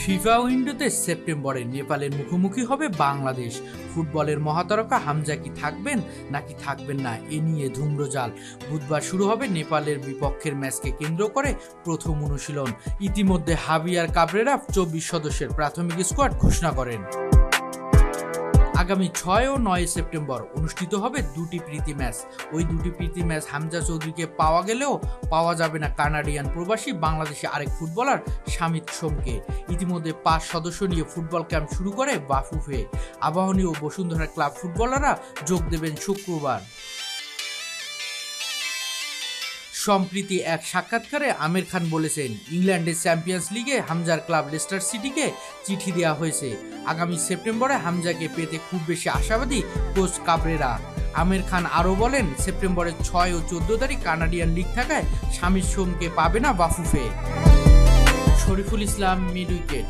FIFA উইন্ডোতে সেপ্টেম্বরে নেপালের মুখোমুখি হবে বাংলাদেশ। ফুটবলের মহাতারকা হামজা কি থাকবেন নাকি থাকবেন না, এ নিয়ে ধূম্রজাল। বুধবার শুরু হবে নেপালের বিপক্ষের ম্যাচকে কেন্দ্র করে প্রথম অনুশীলন। ইতিমধ্যে হাভিয়ার কাবরেরা 24 সদস্যের প্রাথমিক স্কোয়াড ঘোষণা করেন। আগামী 6 ও 9 সেপ্টেম্বর অনুষ্ঠিত হবে দুটি প্রীতি ম্যাচ। ওই দুটি প্রীতি ম্যাচ হামজা চৌধুরীকে পাওয়া গেলেও পাওয়া যাবে না কানাডিয়ান প্রবাসী বাংলাদেশি আরেক ফুটবলার শামিত সোমকে। ইতিমধ্যে 5 সদস্য নিয়ে ফুটবল ক্যাম্প শুরু করে বাফুফে। আবাহনী ও বসুন্ধরা ক্লাব ফুটবলাররা যোগ দেবেন শুক্রবার। সম্প্রতি এক সাক্ষাৎকারে আমির খান বলেছেন, ইংল্যান্ডের চ্যাম্পিয়ন্স লিগে হামজার ক্লাব লেস্টার সিটিকে চিঠি দেওয়া হয়েছে। আগামী সেপ্টেম্বরে হামজাকে পেতে খুব বেশি আশাবাদী কোচ কাবরেরা। আমির খান আরও বলেন, সেপ্টেম্বরের 6 ও 14 তারিখ কানাডিয়ান লিগ থাকায় শামিত সোমকে পাবে না বাফুফে। Shariful Islam, mid wicket.